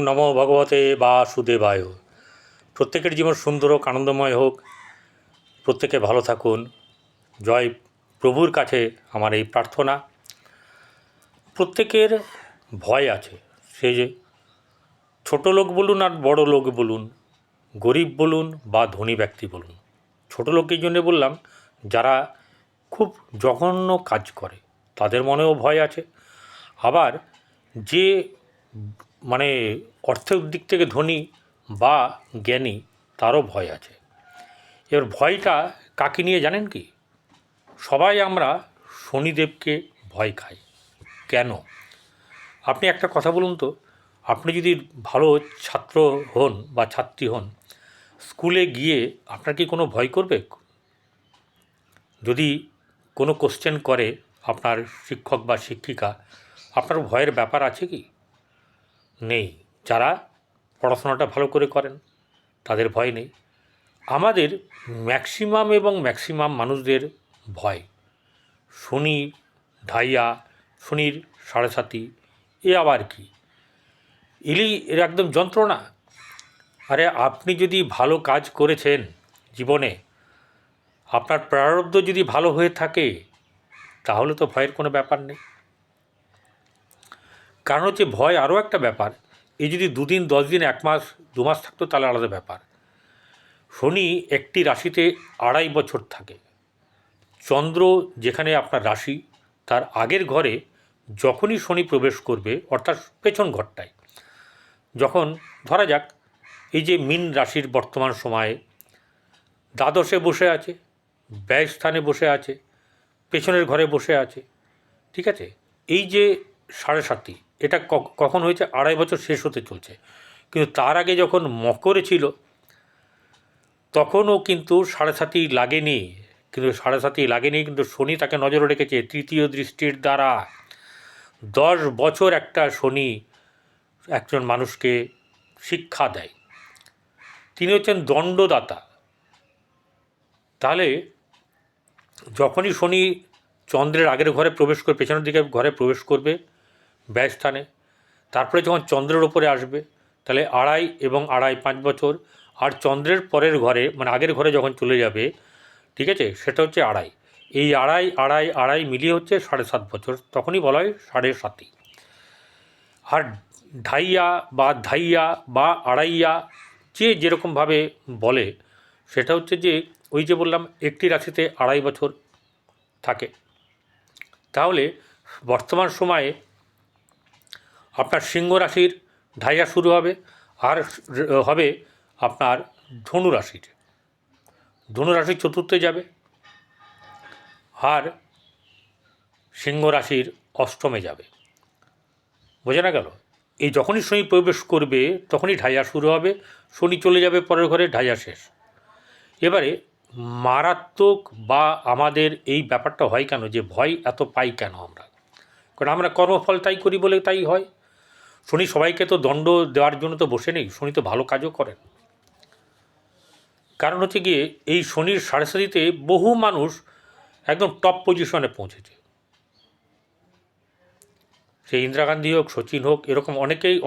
নমো ভগবতে বাসুদেবায়। প্রত্যেকের জীবন সুন্দর হোক, আনন্দময় হোক, প্রত্যেকে ভালো থাকুন। জয় প্রভুর কাছে আমার এই প্রার্থনা। প্রত্যেকের ভয় আছে, সে যে ছোটো লোক বলুন আর বড় লোক বলুন, গরিব বলুন বা ধনী ব্যক্তি বলুন। ছোটো লোক এই জন্যে বললাম, যারা খুব জঘন্য কাজ করে তাদের মনেও ভয় আছে। আবার যে মানে অর্থের দিক থেকে ধনী বা জ্ঞানী, তারও ভয় আছে। এবার ভয়টা কাকে নিয়ে জানেন কি? সবাই আমরা শনিদেবকে ভয় খাই। কেন? আপনি একটা কথা বলুন তো, আপনি যদি ভালো ছাত্র হন বা ছাত্রী হন, স্কুলে গিয়ে আপনার কি কোনো ভয় করবে? যদি কোনো কোশ্চেন করে আপনার শিক্ষক বা শিক্ষিকা, আপনার ভয়ের ব্যাপার আছে কি? নেই। যারা পড়াশোনাটা ভালো করে করেন তাদের ভয় নেই। আমাদের ম্যাক্সিমাম মানুষদের ভয় শনি, ঢাইয়া, শনির সাড়ে সাতি, এ আবার কি? এর একদম যন্ত্রণা। আরে আপনি যদি ভালো কাজ করেছেন জীবনে, আপনার প্রারব্ধ যদি ভালো হয়ে থাকে, তাহলে তো ভয়ের কোনো ব্যাপার নেই। কারণ হচ্ছে ভয় আরও একটা ব্যাপার, এই যদি 2 দিন 10 দিন 1 মাস 2 মাস থাকতো তাহলে আলাদা ব্যাপার। শনি একটি রাশিতে 2.5 বছর থাকে। চন্দ্র যেখানে আপনার রাশি, তার আগের ঘরে যখনই শনি প্রবেশ করবে, অর্থাৎ পেছন ঘরটায়, যখন ধরা যাক এই যে মীন রাশির বর্তমান সময়ে দ্বাদশে বসে আছে, ব্যয় স্থানে বসে আছে, পেছনের ঘরে বসে আছে, ঠিক আছে? এই যে সাড়ে সাতি, এটা কখন হয়েছে? 2.5 বছর শেষ হতে চলছে। কিন্তু তার আগে যখন মকরে ছিল, তখনও কিন্তু সাড়ে সাতি লাগেনি। কিন্তু শনি তাকে নজরে রেখেছে তৃতীয় দৃষ্টির দ্বারা। 10 বছর একটা শনি একজন মানুষকে শিক্ষা দেয়। তিনি হচ্ছেন দণ্ডদাতা। তাহলে যখনই শনি চন্দ্রের আগের ঘরে প্রবেশ করবে, পেছনের দিকে ঘরে প্রবেশ করবে ব্যয়স্থানে, তারপরে যখন চন্দ্রের ওপরে আসবে, তাহলে 2.5 এবং 2.5 5 বছর। আর চন্দ্রের পরের ঘরে মানে আগের ঘরে যখন চলে যাবে, ঠিক আছে, সেটা হচ্ছে 2.5। এই 2.5 মিলিয়ে হচ্ছে 7.5 বছর। তখনই বলা হয় সাড়ে সাতি। আর ঢাইয়া বা ধাইয়া বা আড়াইয়া, যে যেরকমভাবে বলে, সেটা হচ্ছে যে ওই যে বললাম একটি রাশিতে 2.5 বছর থাকে। তাহলে বর্তমান সময়ে আপনার সিংহ রাশির ঢাইয়া শুরু হবে, আর হবে আপনার ধনু রাশির চতুর্থে যাবে, আর সিংহ রাশির অষ্টমে যাবে। বোঝা না গেল? এই যখনই শনি প্রবেশ করবে তখনই ঢাইয়া শুরু হবে, শনি চলে যাবে পরের ঘরে, ঢাইয়া শেষ। এবারে মারাত্মক বা আমাদের এই ব্যাপারটা হয় কেন, যে ভয় এত পাই কেন আমরা? কারণ আমরা কর্মফল তাই করি বলে তাই হয়। শনি সবাইকে তো দণ্ড দেওয়ার জন্য তো বসে নেই, শনি তো ভালো কাজও করেন। কারণ হচ্ছে গিয়ে এই শনির সাড়ে সাতিতে বহু মানুষ একদম টপ পজিশনে পৌঁছেছে। সে ইন্দিরা গান্ধী হোক, সচিন হোক, এরকম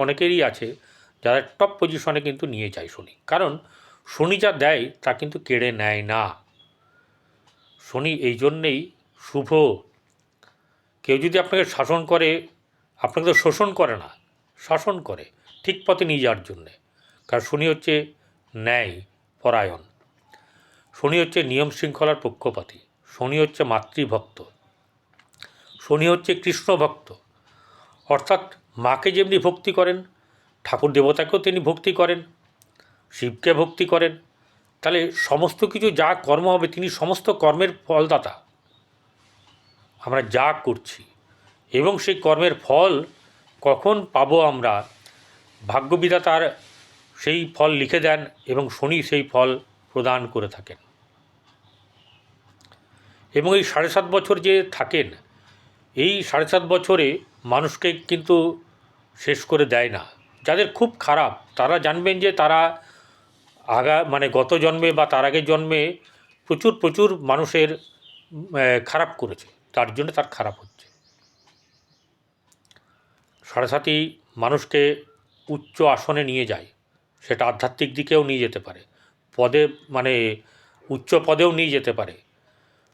অনেকেরই আছে যারা টপ পজিশনে কিন্তু নিয়ে যায় শনি। কারণ শনি যা দেয় তা কিন্তু কেড়ে নেয় না। শনি এই জন্যেই শুভ। কেউ যদি আপনাকে শাসন করে, আপনাকে তো শোষণ করে না, শাসন করে ঠিক পথে নিয়ে যাওয়ার জন্যে। কারণ শনি হচ্ছে ন্যায় পরায়ণ, শনি হচ্ছে নিয়ম শৃঙ্খলার পক্ষপাতী, শনি হচ্ছে মাতৃভক্ত, শনি হচ্ছে কৃষ্ণ ভক্ত। অর্থাৎ মাকে যেমনি ভক্তি করেন, ঠাকুর দেবতাকেও তিনি ভক্তি করেন, শিবকে ভক্তি করেন। তাহলে সমস্ত কিছু যা কর্ম হবে, তিনি সমস্ত কর্মের ফলদাতা। আমরা যা করছি এবং সেই কর্মের ফল কখন পাবো আমরা, ভাগ্যবিধাতার সেই ফল লিখে দেন এবং শনি সেই ফল প্রদান করে থাকেন। এবং এই 7.5 বছর যে থাকেন, এই 7.5 বছরে মানুষকে কিন্তু শেষ করে দেয় না। যাদের খুব খারাপ তারা জানবেন যে তারা গত জন্মে বা তার আগের জন্মে প্রচুর মানুষের খারাপ করেছে, তার জন্য তার খারাপ হচ্ছে। সাড়ে সাতি মানুষকে উচ্চ আসনে নিয়ে যায়, সেটা আধ্যাত্মিক দিকেও নিয়ে যেতে পারে, পদে মানে উচ্চ পদেও নিয়ে যেতে পারে,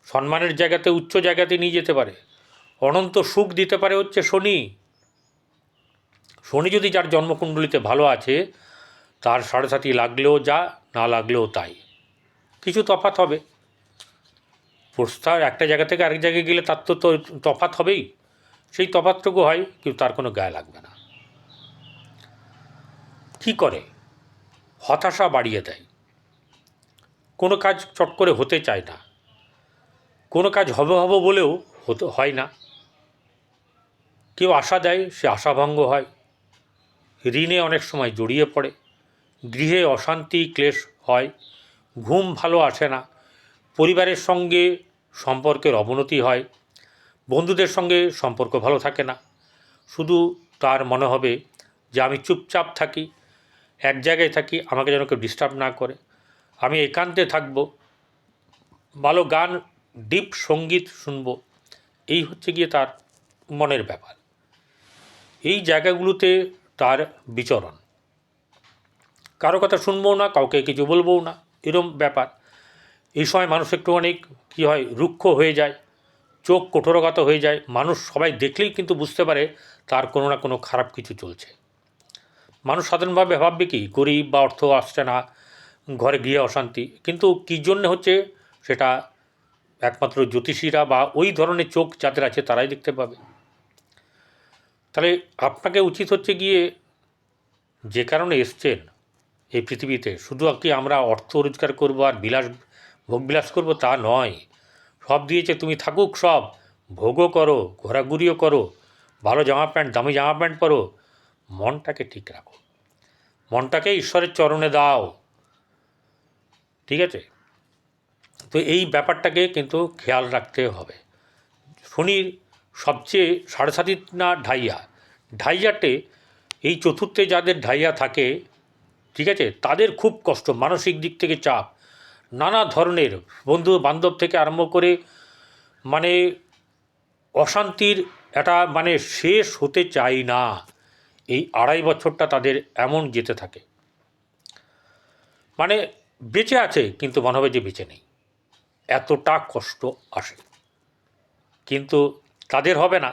সম্মানের জায়গাতে উচ্চ জায়গাতে নিয়ে যেতে পারে, অনন্ত সুখ দিতে পারে হচ্ছে শনি। শনি যদি যার জন্মকুণ্ডলিতে ভালো আছে, তার সাড়ে সাথী লাগলেও যা, না লাগলেও তাই। কিছু তফাৎ হবে, প্রস্তাব একটা জায়গা থেকে আরেক জায়গায় গেলে তার তো তফাৎ হবেই, সেই তফাৎটুকু হয়, কিন্তু তার কোনো গায়ে লাগবে না। কী করে? হতাশা বাড়িয়ে দেয়, কোনো কাজ চট করে হতে চায় না, কোনো কাজ হবে হবে বলেও হয় না, কেউ আশা দেয়, সে আশাভঙ্গ হয়, ঋণে অনেক সময় জড়িয়ে পড়ে, গৃহে অশান্তি ক্লেশ হয়, ঘুম ভালো আসে না, পরিবারের সঙ্গে সম্পর্কের অবনতি হয়, বন্ধুদের সঙ্গে সম্পর্ক ভালো থাকে না, শুধু তার মনে হবে যে আমি চুপচাপ থাকি, এক জায়গায় থাকি, আমাকে যেন কেউ ডিস্টার্ব না করে, আমি একান্তে থাকব, ভালো গান ডিপ সঙ্গীত শুনব, এই হচ্ছে গিয়ে তার মনের ব্যাপার। এই জায়গাগুলোতে তার বিচরণ, কারো কথা শুনবও না, কাউকে কিছু বলবও না, এরম ব্যাপার। এই সময় মানুষ একটু অনেক কী হয়, রুক্ষ হয়ে যায়, চোখ কঠোরগত হয়ে যায়, মানুষ সবাই দেখলেই কিন্তু বুঝতে পারে তার কোনো না কোনো খারাপ কিছু চলছে। মানুষ সাধারণভাবে ভাববে কি, গরিব বা অর্থ আসছে না, ঘরে গৃহে অশান্তি, কিন্তু কী জন্যে হচ্ছে সেটা একমাত্র জ্যোতিষীরা বা ওই ধরনের চোখ যাদের আছে তারাই দেখতে পাবে। তাহলে আপনাকে উচিত হচ্ছে গিয়ে, যে কারণে এসছেন এই পৃথিবীতে, শুধু কি আমরা অর্থ রোজগার করবো আর ভোগবিলাস করবো তা নয়। সব দিয়েছে, তুমি থাকুক, সব ভোগও করো, ঘোরাঘুরিও করো, ভালো জামা প্যান্ট, দামি জামা প্যান্ট পরো, মনটাকে ঠিক রাখো, মনটাকে ঈশ্বরের চরণে দাও, ঠিক আছে? তো এই ব্যাপারটাকে কিন্তু খেয়াল রাখতে হবে। শনির সবচেয়ে সাড়ে সাতি না ঢাইয়া, ঢাইয়াটে এই চতুর্থে যাদের ঢাইয়া থাকে, ঠিক আছে, তাদের খুব কষ্ট, মানসিক দিক থেকে চাপ, নানা ধরনের বন্ধু বান্ধব থেকে আরম্ভ করে মানে অশান্তির একটা মানে শেষ হতে চাই না। এই 2.5 বছরটা তাদের এমন যেতে থাকে, মানে বেঁচে আছে কিন্তু মনে হবে যে বেঁচে নেই, এতটা কষ্ট আসে। কিন্তু তাদের হবে না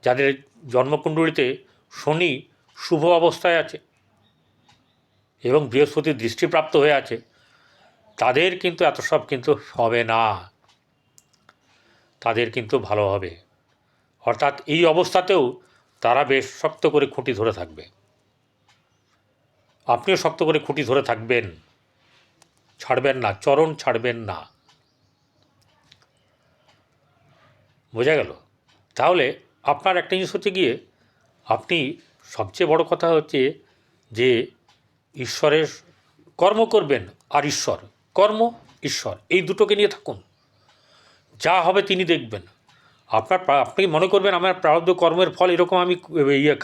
যাদের জন্মকুণ্ডলিতে শনি শুভ অবস্থায় আছে এবং বৃহস্পতির দৃষ্টিপ্রাপ্ত হয়ে আছে, তাদের কিন্তু এত সব কিন্তু হবে না, তাদের কিন্তু ভালো হবে। অর্থাৎ এই অবস্থাতেও তারা বেশ শক্ত করে খুঁটি ধরে থাকবে, আপনিও শক্ত করে খুঁটি ধরে থাকবেন, ছাড়বেন না, চরণ ছাড়বেন না। বোঝা গেল? তাহলে আপনার একটা জিনিস হচ্ছে গিয়ে, আপনি সবচেয়ে বড় কথা হচ্ছে যে ঈশ্বরের কর্ম করবেন, আর ঈশ্বর কর্ম, ঈশ্বর এই দুটোকে নিয়ে থাকুন, যা হবে তিনি দেখবেন। আপনি মনে করবেন আমার প্রারব্ধ কর্মের ফল এরকম, আমি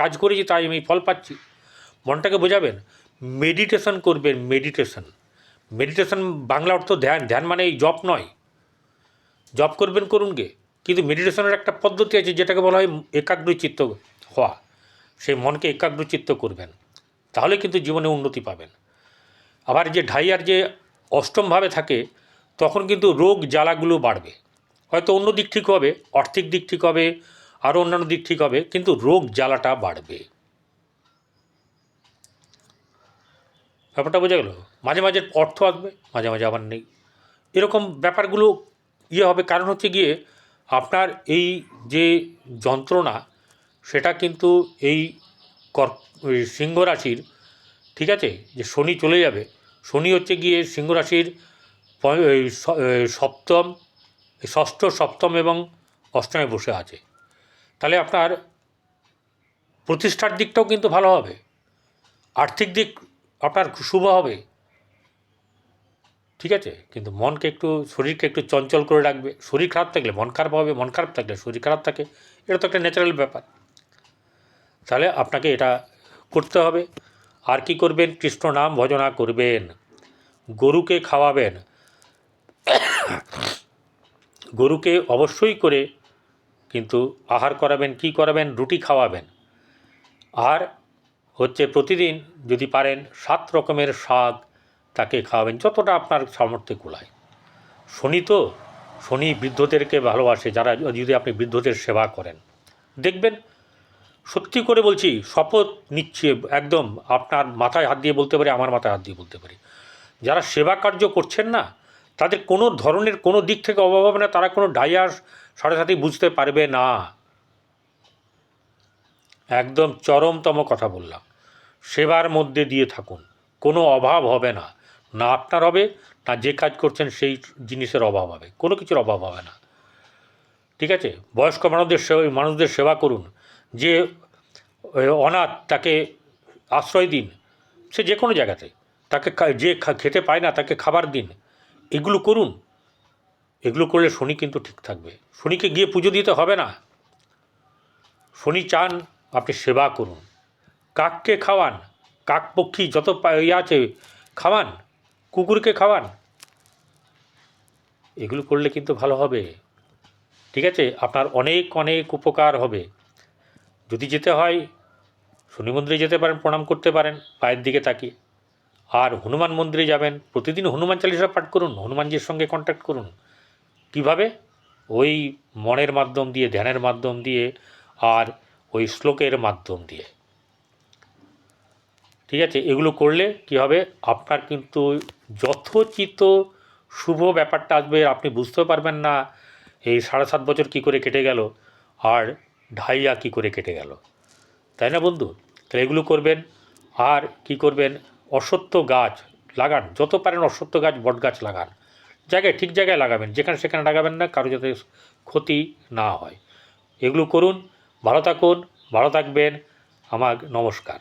কাজ করেছি তাই আমি ফল পাচ্ছি, মনটাকে বোঝাবেন, মেডিটেশন করবেন, মেডিটেশন বাংলা অর্থ ধ্যান, ধ্যান মানে এই জপ নয়, জপ করবেন করুন গে, কিন্তু মেডিটেশনের একটা পদ্ধতি আছে যেটাকে বলা হয় একাগ্রচিত্ত হওয়া, সেই মনকে একাগ্রচিত্ত করবেন, তাহলে কিন্তু জীবনে উন্নতি পাবেন। আবার যে ঢাইয়ার যে অষ্টমভাবে থাকে, তখন কিন্তু রোগ জ্বালাগুলো বাড়বে, হয়তো অন্য দিক ঠিক হবে, আর্থিক দিক ঠিক হবে, আরও অন্যান্য দিক ঠিক হবে, কিন্তু রোগ জ্বালাটা বাড়বে। ব্যাপারটা বোঝা গেল? মাঝে মাঝে অর্থ আসবে, মাঝে মাঝে আবার নেই, এরকম ব্যাপারগুলো হবে। কারণ হচ্ছে গিয়ে আপনার এই যে যন্ত্রণা, সেটা কিন্তু এই সিংহ রাশির, ঠিক আছে, যে শনি চলে যাবে, শনি হচ্ছে গিয়ে সিংহ রাশির সপ্তম, ষষ্ঠ, সপ্তম এবং অষ্টমে বসে আছে। তাহলে আপনার প্রতিষ্ঠার দিকটাও কিন্তু ভালো হবে, আর্থিক দিক আপনার শুভ হবে, ঠিক আছে, কিন্তু মনকে একটু, শরীরকে একটু চঞ্চল করে রাখবে। শরীর খারাপ থাকলে মন খারাপ হবে, মন খারাপ থাকলে শরীর খারাপ থাকে, এটা তো একটা ন্যাচারাল ব্যাপার। তাহলে আপনাকে এটা করতে হবে। আর কি করবেন? কৃষ্ণ নাম ভজনা করবেন, গরুকে খাওয়াবেন, গরুকে অবশ্যই করে কিন্তু আহার করাবেন, কি করাবেন, রুটি খাওয়াবেন, আর হচ্ছে প্রতিদিন যদি পারেন 7 রকমের শাক তাকে খাওয়াবেন, যতটা আপনার সামর্থ্যে কুলায়। শনি তো, শনি বৃদ্ধদেরকে ভালোবাসে, যারা যদি আপনি বৃদ্ধদের সেবা করেন, দেখবেন, সত্যি করে বলছি, শপথ নিচ্ছি একদম, আপনার মাথায় হাত দিয়ে বলতে পারি, আমার মাথায় হাত দিয়ে বলতে পারি, যারা সেবা কার্য করছেন না, তাদের কোনো ধরনের কোনো দিক থেকে অভাব হবে না, তারা কোনো ডাইয়ার সাথে সাথেই বুঝতে পারবে না। একদম চরমতম কথা বললাম। সেবার মধ্যে দিয়ে থাকুন, কোনো অভাব হবে না, না আপনার হবে, না যে কাজ করছেন সেই জিনিসের অভাব হবে, কোনো কিছুর অভাব হবে না। ঠিক আছে? বয়স্ক মানুষদের সেবা করুন, যে অনাথ তাকে আশ্রয় দিন, সে যে কোনো জায়গাতে, তাকে যে খেতে পায় না তাকে খাবার দিন, এগুলো করুন। এগুলো করলে শনি কিন্তু ঠিক থাকবে। শনিকে গিয়ে পুজো দিতে হবে না। শনি চান আপনি সেবা করুন, কাককে খাওয়ান, কাক পক্ষী যত আছে খাওয়ান, কুকুরকে খাওয়ান, এগুলো করলে কিন্তু ভালো হবে। ঠিক আছে? আপনার অনেক অনেক উপকার হবে। যদি যেতে হয় শনি মন্দিরে যেতে পারেন, প্রণাম করতে পারেন পায়ের দিকে তাকিয়ে। আর হনুমান মন্দিরে যাবেন, প্রতিদিন হনুমান চালিসা পাঠ করুন, হনুমানজির সঙ্গে কন্ট্যাক্ট করুন। কিভাবে? ওই মনের মাধ্যম দিয়ে, ধ্যানের মাধ্যম দিয়ে, আর ওই শ্লোকের মাধ্যম দিয়ে। ঠিক আছে? এগুলো করলে কি হবে, আপনার কিন্তু যথোচিত শুভ ব্যাপারটা আসবে, আপনি বুঝতেও পারবেন না এই 7.5 বছর কী করে কেটে গেল, আর ঢাইয়া কী করে কেটে গেল। তাই না বন্ধু? তাহলে এগুলো করবেন। আর কি করবেন, অশ্বত্থ গাছ লাগান, যত পারেন অশ্বত্থ গাছ, বট গাছ লাগান, ঠিক জায়গায় লাগাবেন, যেখানে সেখানে লাগাবেন না, কারো যাতে ক্ষতি না হয়। এগুলো করুন। ভালো থাকুন, ভালো থাকবেন। আমার নমস্কার।